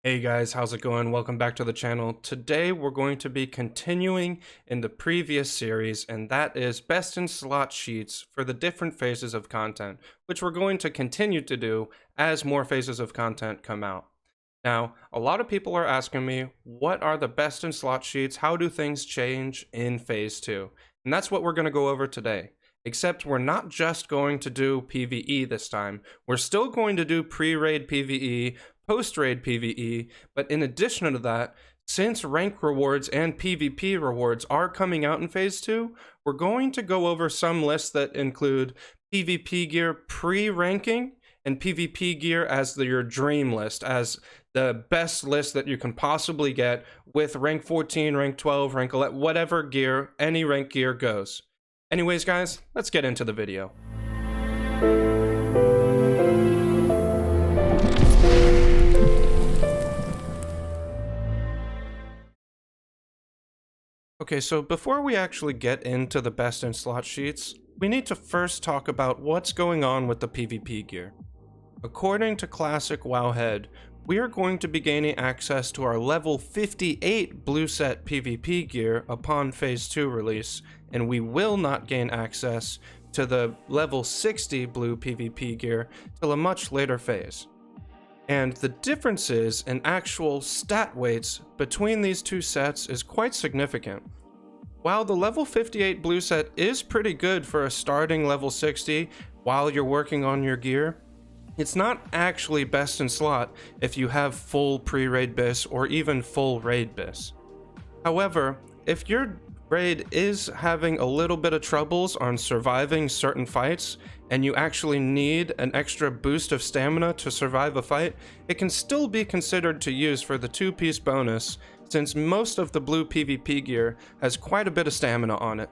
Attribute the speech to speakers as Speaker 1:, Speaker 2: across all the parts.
Speaker 1: Hey guys, how's it going? Welcome back to the channel. Today we're going to be continuing in the previous series, and that is best in slot sheets for the different phases of content, which we're going to continue to do as more phases of content come out. Now, a lot of people are asking me, what are the best in slot sheets? How do things change in phase 2? And that's what we're going to go over today. Except we're not just going to do PVE this time. We're still going to do pre-raid PVE, post-raid PVE, but in addition to that, since rank rewards and PvP rewards are coming out in phase 2, we're going to go over some lists that include PvP gear pre-ranking and PvP gear as your dream list, as the best list that you can possibly get with rank 14, rank 12, rank 11, whatever gear, any rank gear goes. Anyways guys, let's get into the video. Okay, so before we actually get into the best in slot sheets, we need to first talk about what's going on with the PvP gear. According to Classic Wowhead, we are going to be gaining access to our level 58 blue set PvP gear upon phase 2 release, and we will not gain access to the level 60 blue PvP gear till a much later phase. And the differences in actual stat weights between these two sets is quite significant. While the level 58 blue set is pretty good for a starting level 60 while you're working on your gear, it's not actually best in slot if you have full pre-raid BIS or even full raid BIS. However, if your raid is having a little bit of troubles on surviving certain fights, and you actually need an extra boost of stamina to survive a fight, it can still be considered to use for the 2-piece bonus, since most of the blue PvP gear has quite a bit of stamina on it.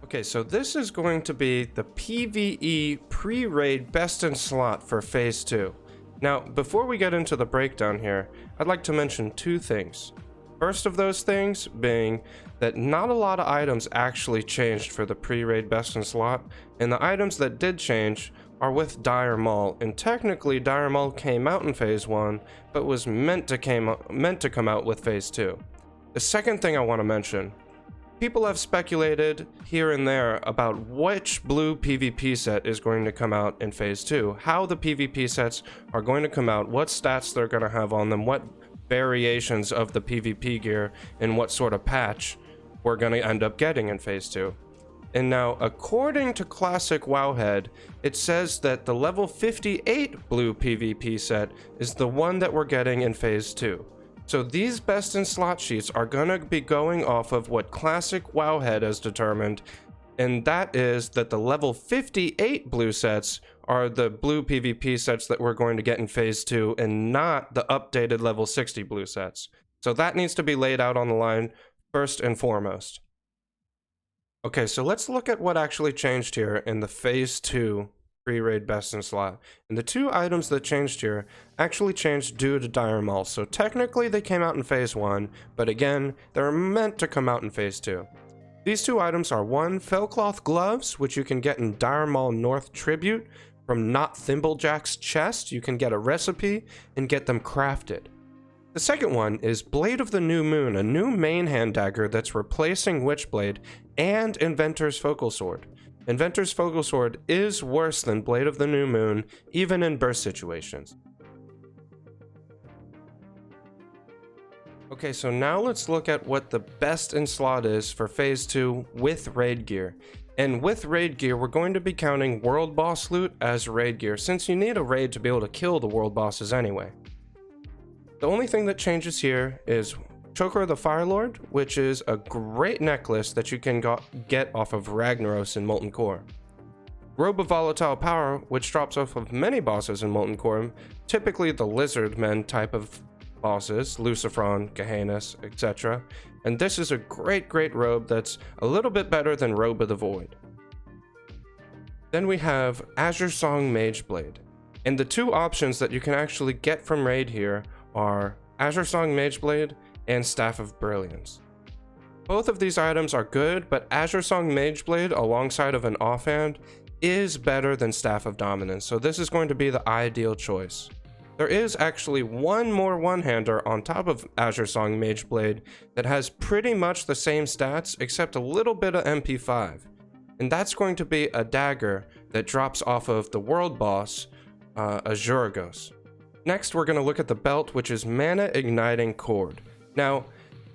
Speaker 1: Okay, so this is going to be the PVE pre-raid best in slot for phase 2. Now, before we get into the breakdown here, I'd like to mention two things. First of those things being that not a lot of items actually changed for the pre-raid best in slot, and the items that did change are with Dire Maul, and technically Dire Maul came out in phase 1, but was meant to come out with phase 2. The second thing I want to mention, people have speculated here and there about which blue PvP set is going to come out in phase 2, how the PvP sets are going to come out, what stats they're going to have on them, what variations of the PvP gear, and what sort of patch we're going to end up getting in phase 2. And now, according to Classic Wowhead, it says that the level 58 blue PvP set is the one that we're getting in phase 2. So these best in slot sheets are going to be going off of what Classic Wowhead has determined, and that is that the level 58 blue sets are the blue PvP sets that we're going to get in phase 2 and not the updated level 60 blue sets. So that needs to be laid out on the line first and foremost. Okay, so let's look at what actually changed here in the phase 2 pre-raid best in slot. And the two items that changed here actually changed due to Dire Maul. So technically they came out in phase 1, but again, they're meant to come out in phase 2. These two items are 1, Fellcloth Gloves, which you can get in Dire Maul North Tribute from Not Thimblejack's chest. You can get a recipe and get them crafted. The second one is Blade of the New Moon, a new main hand dagger that's replacing Witchblade and Inventor's Focal Sword. Inventor's Focal Sword is worse than Blade of the New Moon, even in burst situations. Okay, so now let's look at what the best in slot is for phase 2 with raid gear. And with raid gear, we're going to be counting world boss loot as raid gear, since you need a raid to be able to kill the world bosses anyway. The only thing that changes here is Choker of the Firelord, which is a great necklace that you can get off of Ragnaros in Molten Core. Robe of Volatile Power, which drops off of many bosses in Molten Core, typically the lizard men type of bosses, Lucifron, Gehennas, etc. And this is a great robe that's a little bit better than Robe of the Void. Then we have Azure Song Mageblade. And the two options that you can actually get from raid here are Azure Song Mageblade and Staff of Brilliance. Both of these items are good, but Azure Song Mageblade alongside of an offhand is better than Staff of Dominance, so this is going to be the ideal choice. There is actually one more one-hander on top of Azure Song Mageblade that has pretty much the same stats except a little bit of MP5, and that's going to be a dagger that drops off of the world boss, Azuragos. Next, we're going to look at the belt, which is Mana Igniting Cord. Now,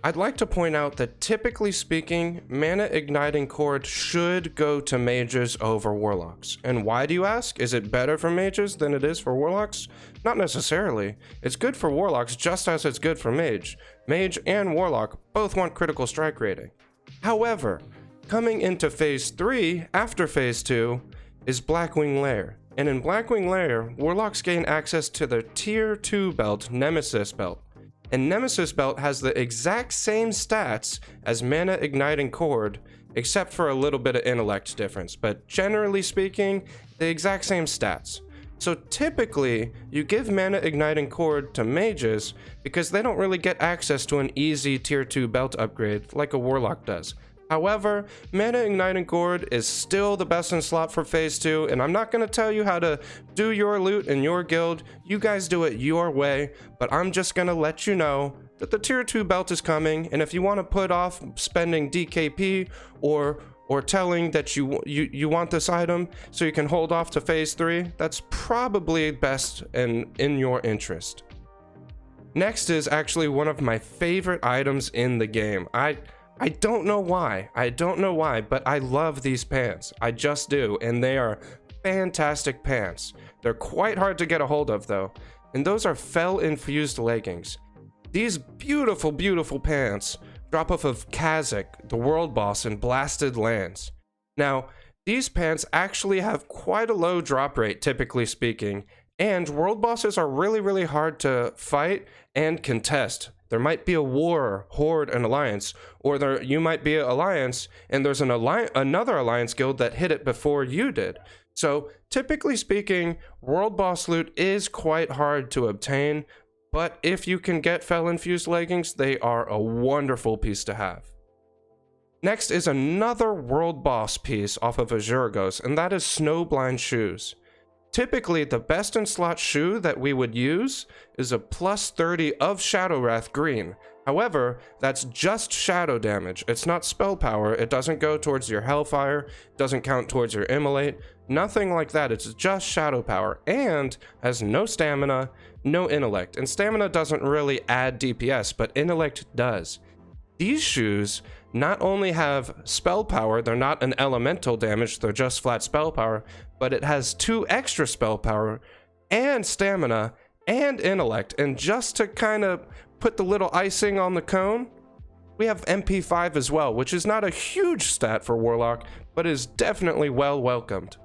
Speaker 1: I'd like to point out that typically speaking, Mana Igniting Cord should go to mages over warlocks. And why do you ask? Is it better for mages than it is for warlocks? Not necessarily. It's good for warlocks just as it's good for mage. Mage and warlock both want critical strike rating. However, coming into phase 3 after phase 2 is Blackwing Lair. And in Blackwing Lair, warlocks gain access to the tier 2 belt, Nemesis belt. And Nemesis belt has the exact same stats as Mana Igniting Cord, except for a little bit of intellect difference, but generally speaking, the exact same stats. So typically, you give Mana Igniting Cord to mages because they don't really get access to an easy tier 2 belt upgrade like a warlock does. However, Mana Igniting Cord is still the best in slot for phase 2, and I'm not going to tell you how to do your loot in your guild. You guys do it your way, but I'm just going to let you know that the tier 2 belt is coming, and if you want to put off spending DKP or telling that you want this item so you can hold off to phase 3, that's probably best and in your interest. Next is actually one of my favorite items in the game. I don't know why, but I love these pants. I just do, and they are fantastic pants. They're quite hard to get a hold of though, and those are Fel-infused leggings. These beautiful, beautiful pants drop off of Kazakh, the world boss in Blasted Lands. Now, these pants actually have quite a low drop rate, typically speaking, and world bosses are really, really hard to fight and contest. There might be a war, horde, and alliance, or you might be an alliance, and there's another alliance guild that hit it before you did. So, typically speaking, world boss loot is quite hard to obtain, but if you can get Fel-infused leggings, they are a wonderful piece to have. Next is another world boss piece off of Azuragos, and that is Snowblind Shoes. Typically, the best in slot shoe that we would use is a plus 30 of Shadow Wrath green. However, that's just shadow damage. It's not spell power. It doesn't go towards your Hellfire. It doesn't count towards your Immolate. Nothing like that. It's just shadow power and has no stamina, no intellect. And stamina doesn't really add DPS, but intellect does. These shoes not only have spell power, they're not an elemental damage, they're just flat spell power, but it has 2 extra spell power and stamina and intellect. And just to kind of put the little icing on the cone, we have MP5 as well, which is not a huge stat for Warlock, but is definitely well welcomed.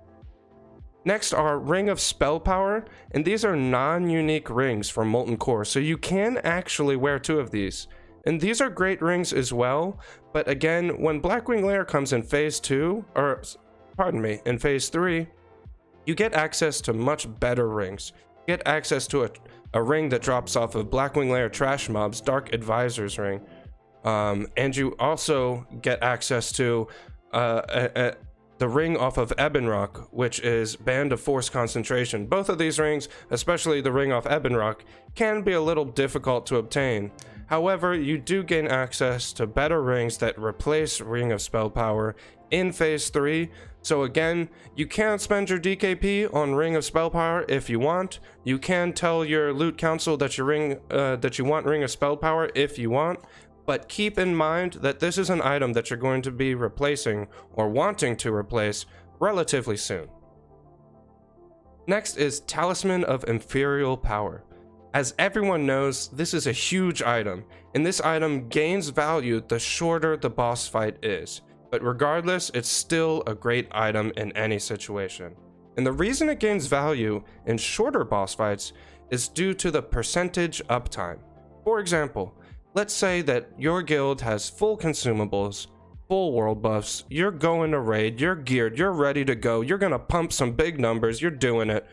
Speaker 1: Next are Ring of Spell Power, and these are non-unique rings for Molten Core, so you can actually wear 2 of these. And these are great rings as well, but again, when Blackwing Lair comes in phase 2, or pardon me, in phase 3, you get access to much better rings. You get access to a ring that drops off of Blackwing Lair Trash Mob's Dark Advisor's ring, and you also get access to the ring off of Ebonrock, which is Band of Force Concentration. Both of these rings, especially the ring off Ebonrock, can be a little difficult to obtain. However, you do gain access to better rings that replace Ring of Spell Power in phase 3. So again, you can spend your DKP on Ring of Spell Power if you want. You can tell your loot council that you want Ring of Spell Power if you want. But keep in mind that this is an item that you're going to be replacing or wanting to replace relatively soon. Next is Talisman of Imperial Power. As everyone knows, this is a huge item, and this item gains value the shorter the boss fight is. But regardless, it's still a great item in any situation. And the reason it gains value in shorter boss fights is due to the percentage uptime. For example, let's say that your guild has full consumables, full world buffs, you're going to raid, you're geared, you're ready to go, you're gonna pump some big numbers, you're doing it.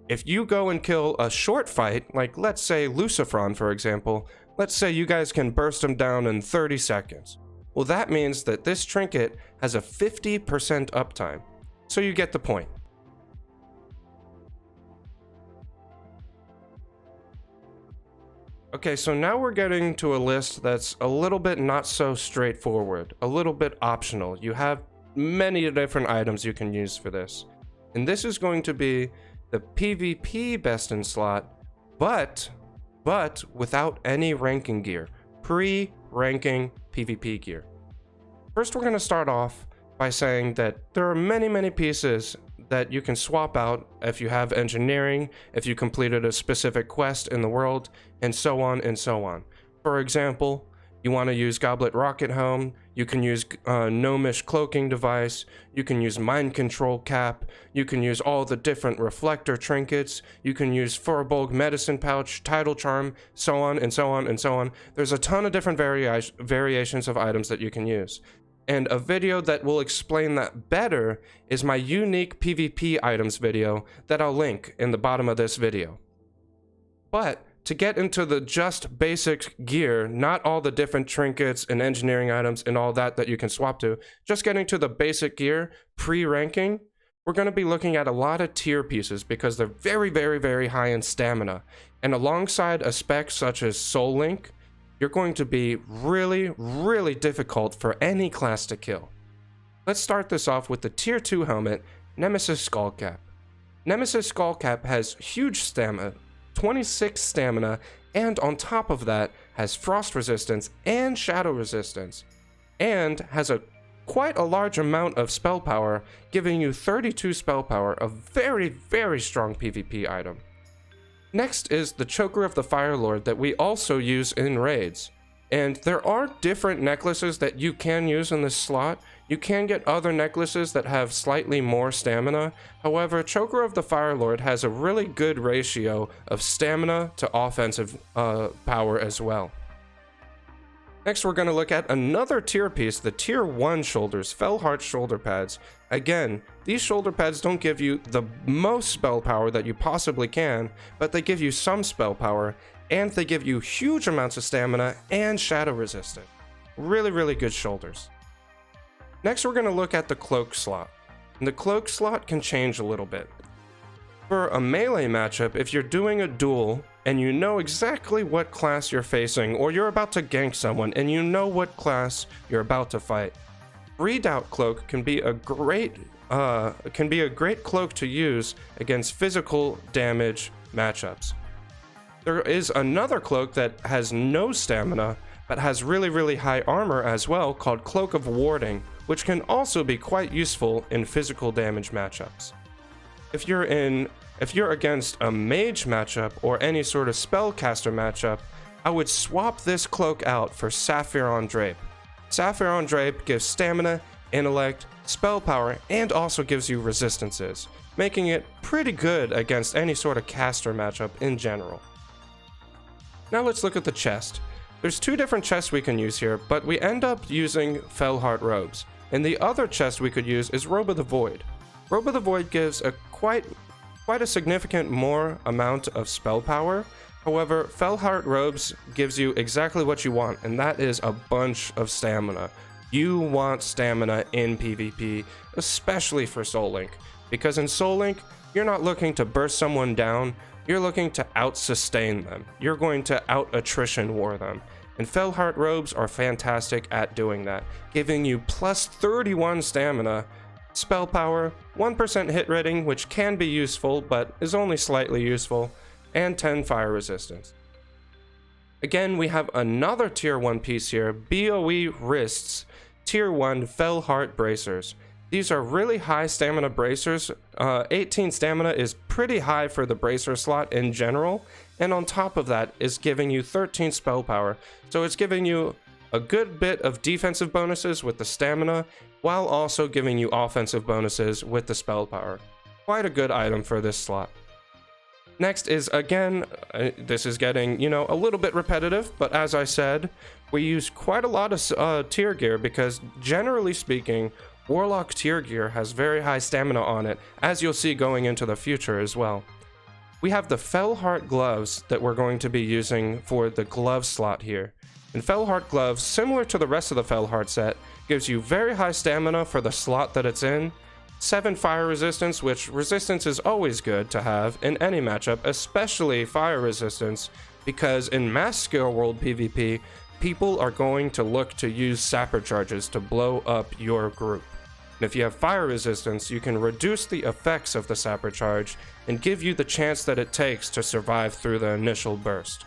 Speaker 1: If you go and kill a short fight, like let's say Lucifron for example, let's say you guys can burst him down in 30 seconds. Well, that means that this trinket has a 50% uptime. So you get the point. Okay, so now we're getting to a list that's a little bit not so straightforward, a little bit optional. You have many different items you can use for this. And this is going to be the PvP best in slot, but without any ranking gear. Pre-ranking PvP gear. First, we're going to start off by saying that there are many pieces that you can swap out if you have engineering, if you completed a specific quest in the world, and so on and so on. For example, you want to use Goblet Rocket Helm, you can use Gnomish Cloaking Device, you can use Mind Control Cap, you can use all the different Reflector Trinkets, you can use Furbolg Medicine Pouch, Tidal Charm, so on and so on and so on. There's a ton of different variations of items that you can use. And a video that will explain that better is my unique PvP items video that I'll link in the bottom of this video. But to get into the just basic gear, not all the different trinkets and engineering items and all that you can swap to, just getting to the basic gear, pre-ranking, we're going to be looking at a lot of tier pieces because they're very high in stamina. And alongside a spec such as Soul Link, you're going to be really difficult for any class to kill. Let's start this off with the tier 2 helmet, Nemesis Skullcap. Nemesis Skullcap has huge stamina, 26 stamina, and on top of that has frost resistance and shadow resistance, and has quite a large amount of spell power, giving you 32 spell power, a very strong PvP item. Next is the Choker of the Fire Lord that we also use in raids. And there are different necklaces that you can use in this slot. You can get other necklaces that have slightly more stamina. However, Choker of the Fire Lord has a really good ratio of stamina to offensive power as well. Next, we're going to look at another tier piece, the tier 1 shoulders, Fellheart shoulder pads. Again, these shoulder pads don't give you the most spell power that you possibly can, but they give you some spell power, and they give you huge amounts of stamina and shadow resistance. Really good shoulders. Next, we're going to look at the cloak slot. And the cloak slot can change a little bit. For a melee matchup, if you're doing a duel, and you know exactly what class you're facing, or you're about to gank someone and you know what class you're about to fight, Redoubt Cloak can be a great cloak to use against physical damage matchups. There is another cloak that has no stamina but has really high armor as well, called Cloak of Warding, which can also be quite useful in physical damage matchups. If you're against a mage matchup or any sort of spellcaster matchup, I would swap this cloak out for Sapphiron Drape. Sapphiron Drape gives stamina, intellect, spell power, and also gives you resistances, making it pretty good against any sort of caster matchup in general. Now let's look at the chest. There's two different chests we can use here, but we end up using Fellheart robes, and the other chest we could use is Robe of the Void. Robe of the Void gives a quite a significant more amount of spell power. However, Fellheart robes gives you exactly what you want, and that is a bunch of stamina. You want stamina in PvP, especially for Soul Link, because in Soul Link, you're not looking to burst someone down, you're looking to out-sustain them. You're going to out-attrition war them. And Fellheart robes are fantastic at doing that, giving you plus 31 stamina, spell power, 1% hit rating, which can be useful, but is only slightly useful, and 10 fire resistance. Again, we have another tier 1 piece here, BOE Wrists, tier 1 Fellheart Bracers. These are really high stamina bracers. 18 stamina is pretty high for the bracer slot in general, and on top of that is giving you 13 spell power, so it's giving you a good bit of defensive bonuses with the stamina, while also giving you offensive bonuses with the spell power. Quite a good item for this slot. Next is, again, this is getting, a little bit repetitive, but as I said, we use quite a lot of tier gear because, generally speaking, Warlock tier gear has very high stamina on it, as you'll see going into the future as well. We have the Fellheart gloves that we're going to be using for the glove slot here. And Fellheart Gloves, similar to the rest of the Fellheart set, gives you very high stamina for the slot that it's in, 7 fire resistance, which resistance is always good to have in any matchup, especially fire resistance, because in Mass Scale World PvP, people are going to look to use sapper charges to blow up your group. And if you have fire resistance, you can reduce the effects of the sapper charge and give you the chance that it takes to survive through the initial burst.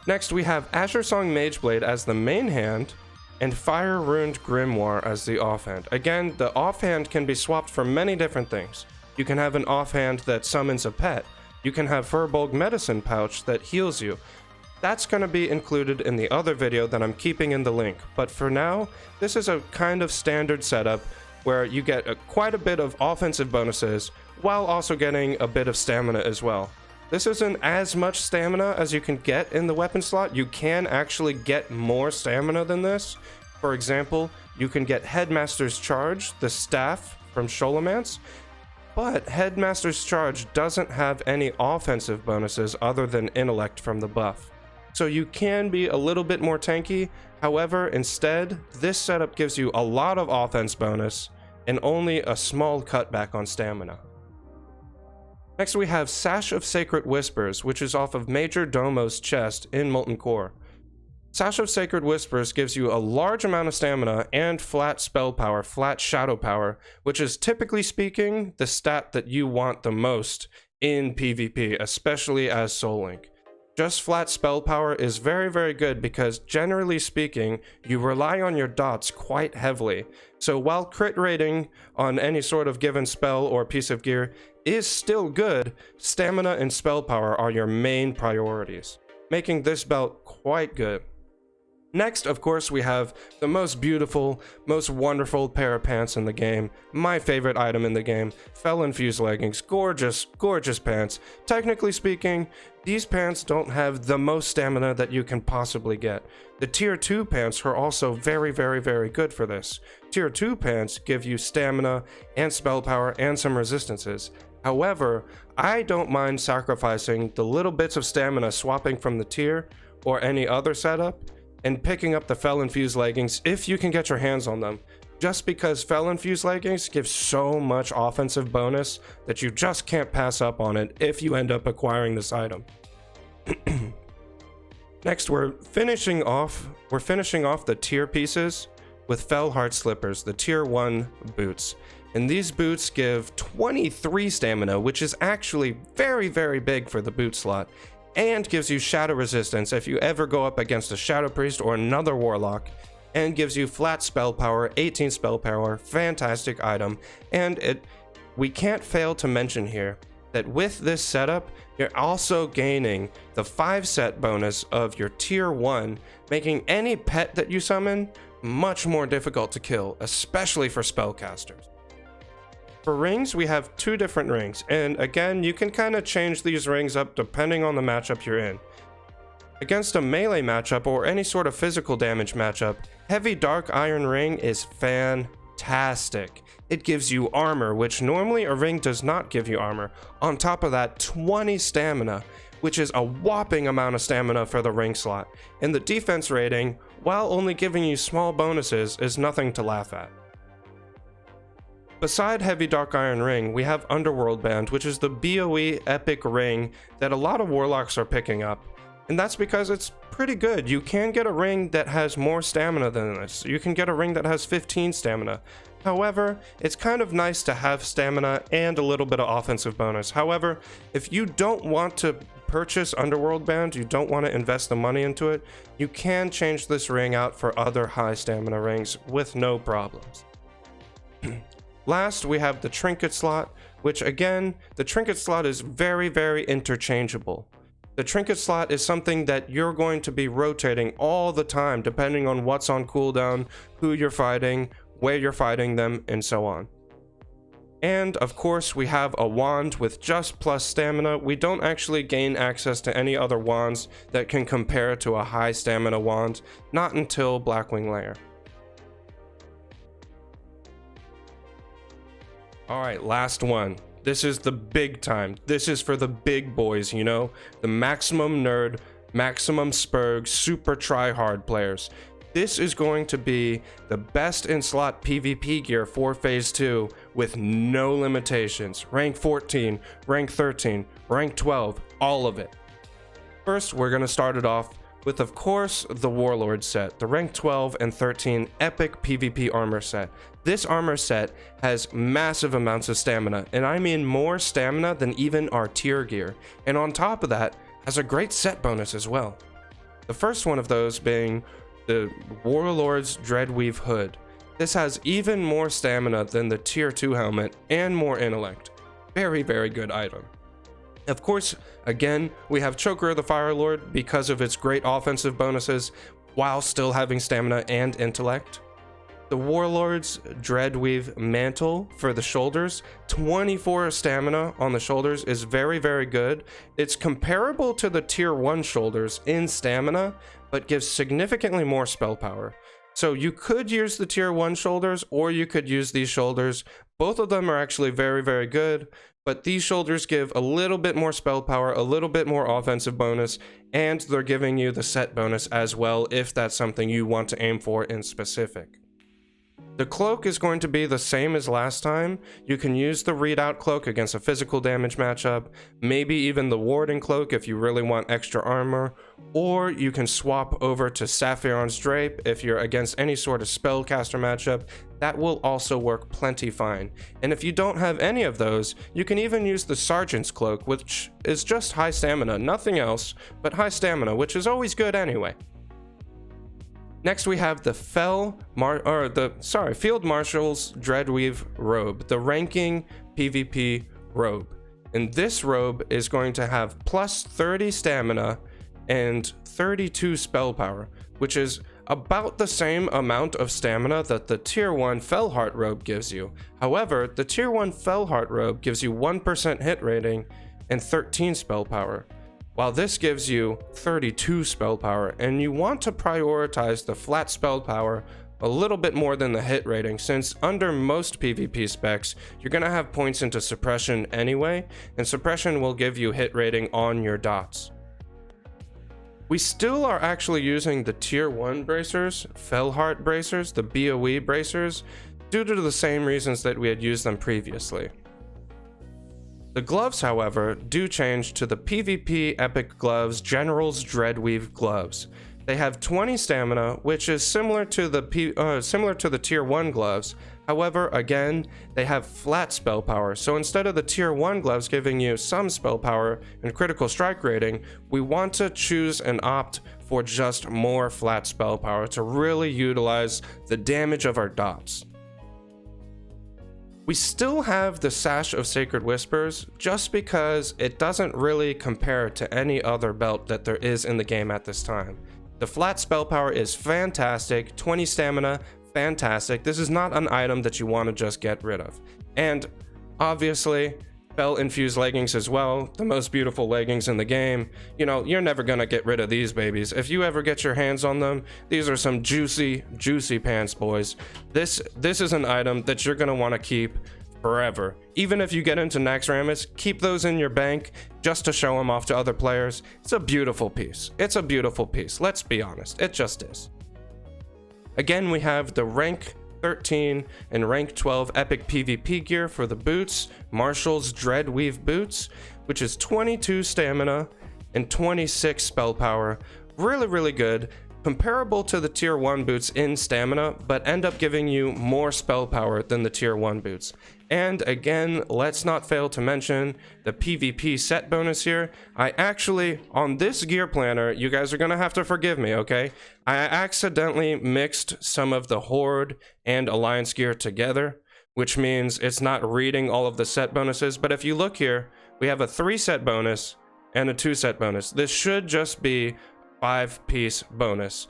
Speaker 1: Next, we have Azure Song Mageblade as the main hand, and Fire Runed Grimoire as the offhand. Again, the offhand can be swapped for many different things. You can have an offhand that summons a pet. You can have Furbolg Medicine Pouch that heals you. That's going to be included in the other video that I'm keeping in the link, but for now, this is a kind of standard setup where you get quite a bit of offensive bonuses while also getting a bit of stamina as well. This isn't as much stamina as you can get in the weapon slot. You can actually get more stamina than this. For example, you can get Headmaster's Charge, the staff from Sholomance, but Headmaster's Charge doesn't have any offensive bonuses other than Intellect from the buff. So you can be a little bit more tanky. However, instead, this setup gives you a lot of offense bonus and only a small cutback on stamina. Next we have Sash of Sacred Whispers, which is off of Major Domo's chest in Molten Core. Sash of Sacred Whispers gives you a large amount of stamina and flat spell power, flat shadow power, which is typically speaking the stat that you want the most in PvP, especially as Soul Link. Just flat spell power is very, very good because generally speaking, you rely on your dots quite heavily. So while crit rating on any sort of given spell or piece of gear is still good, stamina and spell power are your main priorities, making this belt quite good. Next, of course, we have the most beautiful, most wonderful pair of pants in the game. My favorite item in the game, Fel Infused Leggings. Gorgeous, gorgeous pants. Technically speaking, these pants don't have the most stamina that you can possibly get. The Tier 2 pants are also very, very, very good for this. Tier 2 pants give you stamina and spell power and some resistances. However, I don't mind sacrificing the little bits of stamina swapping from the tier or any other setup and picking up the Fel Infused Leggings if you can get your hands on them, just because Fel Infused Leggings give so much offensive bonus that you just can't pass up on it if you end up acquiring this item. Next, we're finishing off the tier pieces with Fellheart Slippers, the Tier 1 boots. And these boots give 23 stamina, which is actually very, very big for the boot slot, and gives you shadow resistance if you ever go up against a Shadow Priest or another Warlock, and gives you flat spell power, 18 spell power, fantastic item. And we can't fail to mention here that with this setup, you're also gaining the 5-set bonus of your Tier 1, making any pet that you summon much more difficult to kill, especially for spellcasters. For rings, we have 2 different rings, and again, you can kind of change these rings up depending on the matchup you're in. Against a melee matchup or any sort of physical damage matchup, Heavy Dark Iron Ring is fantastic. It gives you armor, which normally a ring does not give you armor. On top of that, 20 stamina, which is a whopping amount of stamina for the ring slot. And the defense rating, while only giving you small bonuses, is nothing to laugh at. Beside Heavy Dark Iron Ring, we have Underworld Band, which is the BOE epic ring that a lot of Warlocks are picking up. And that's because it's pretty good. You can get a ring that has more stamina than this. You can get a ring that has 15 stamina. However, it's kind of nice to have stamina and a little bit of offensive bonus. However, if you don't want to purchase Underworld Band, you don't want to invest the money into it, you can change this ring out for other high stamina rings with no problems. Last, we have the Trinket slot, which again, the Trinket slot is very, very interchangeable. The Trinket slot is something that you're going to be rotating all the time, depending on what's on cooldown, who you're fighting, where you're fighting them, and so on. And of course, we have a wand with just plus stamina. We don't actually gain access to any other wands that can compare to a high stamina wand, not until Blackwing Lair. Alright, last one. This is the big time. This is for the big boys, you know? The maximum nerd, maximum spurg, super try-hard players. This is going to be the best in slot PvP gear for Phase 2 with no limitations. Rank 14, rank 13, rank 12, all of it. First, we're going to start it off with, of course, the Warlord set, the rank 12 and 13 epic PvP armor set. This armor set has massive amounts of stamina, and I mean more stamina than even our tier gear. And on top of that, has a great set bonus as well. The first one of those being the Warlord's Dreadweave Hood. This has even more stamina than the tier 2 helmet and more intellect. Very, very good item. Of course, again, we have Choker the Fire Lord because of its great offensive bonuses while still having stamina and intellect. The Warlord's Dreadweave Mantle for the shoulders, 24 stamina on the shoulders is very, very good. It's comparable to the tier 1 shoulders in stamina, but gives significantly more spell power. So you could use the tier 1 shoulders, or you could use these shoulders. Both of them are actually very, very good, but these shoulders give a little bit more spell power, a little bit more offensive bonus, and they're giving you the set bonus as well if that's something you want to aim for in specific. The cloak is going to be the same as last time. You can use the readout cloak against a physical damage matchup, maybe even the warding cloak if you really want extra armor, or you can swap over to Sapphiron's Drape if you're against any sort of spellcaster matchup. That will also work plenty fine. And if you don't have any of those, you can even use the Sergeant's Cloak, which is just high stamina, nothing else, but high stamina, which is always good anyway. Next we have the Field Marshal's Dreadweave Robe, the ranking PvP robe. And this robe is going to have plus 30 stamina and 32 spell power, which is about the same amount of stamina that the tier 1 Fellheart robe gives you. However, the tier 1 Fellheart robe gives you 1% hit rating and 13 spell power, while this gives you 32 spell power, and you want to prioritize the flat spell power a little bit more than the hit rating, since under most PvP specs, you're going to have points into suppression anyway, and suppression will give you hit rating on your dots. We still are actually using the tier 1 bracers, Fellheart bracers, the BOE bracers, due to the same reasons that we had used them previously. The gloves, however, do change to the PvP Epic Gloves General's Dreadweave Gloves. They have 20 stamina, which is similar to the tier 1 gloves. However, again, they have flat spell power. So instead of the tier 1 gloves giving you some spell power and critical strike rating, we want to choose and opt for just more flat spell power to really utilize the damage of our dots. We still have the Sash of Sacred Whispers, just because it doesn't really compare to any other belt that there is in the game at this time. The flat spell power is fantastic, 20 stamina, fantastic. This is not an item that you want to just get rid of. And obviously, Bell infused leggings as well, the most beautiful leggings in the game. You know, you're never gonna get rid of these babies. If you ever get your hands on them, these are some juicy, juicy pants, boys. This is an item that you're gonna want to keep forever. Even if you get into Naxxramas, keep those in your bank just to show them off to other players. It's a beautiful piece. It's a beautiful piece. Let's be honest. It just is. Again, we have the rank 13 and rank 12 epic PvP gear for the boots, Marshall's Dreadweave boots, which is 22 stamina and 26 spell power. Really, really good. Comparable to the tier 1 boots in stamina, but end up giving you more spell power than the tier 1 boots. And again, let's not fail to mention the PvP set bonus here. I actually, on this gear planner, you guys are gonna have to forgive me, okay? I accidentally mixed some of the Horde and Alliance gear together, which means it's not reading all of the set bonuses. But if you look here, we have a 3 set bonus and a 2 set bonus. This should just be 5-piece bonus,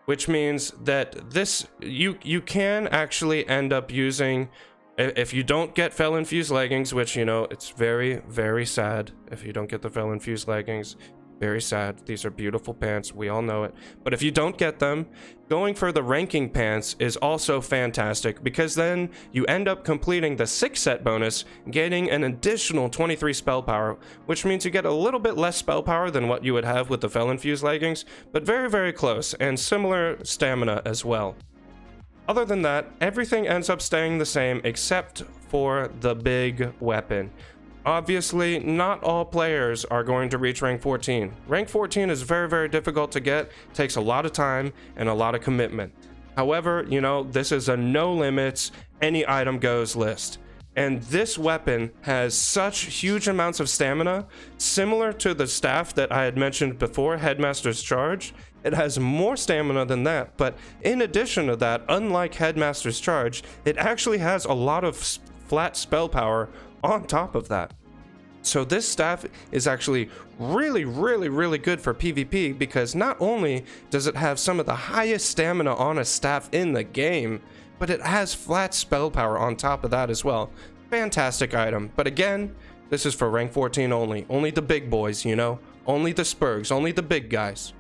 Speaker 1: which means that this you can actually end up using, if you don't get Fel infused leggings, which, you know, it's very, very sad if you don't get the Fel infused leggings. Very sad. These are beautiful pants. We all know it. But if you don't get them, going for the ranking pants is also fantastic because then you end up completing the 6 set bonus, getting an additional 23 spell power, which means you get a little bit less spell power than what you would have with the Fel-infused leggings, but very, very close, and similar stamina as well. Other than that, everything ends up staying the same except for the big weapon. Obviously, not all players are going to reach rank 14. Rank 14 is very, very difficult to get, takes a lot of time and a lot of commitment. However, you know, this is a no limits, any item goes list. And this weapon has such huge amounts of stamina, similar to the staff that I had mentioned before, Headmaster's Charge. It has more stamina than that, but in addition to that, unlike Headmaster's Charge, it actually has a lot of flat spell power on top of that. So this staff is actually really, really, really good for PvP because not only does it have some of the highest stamina on a staff in the game, but it has flat spell power on top of that as well. Fantastic item. But again, this is for rank 14 only. Only the big boys, you know? Only the Spurgs, only the big guys.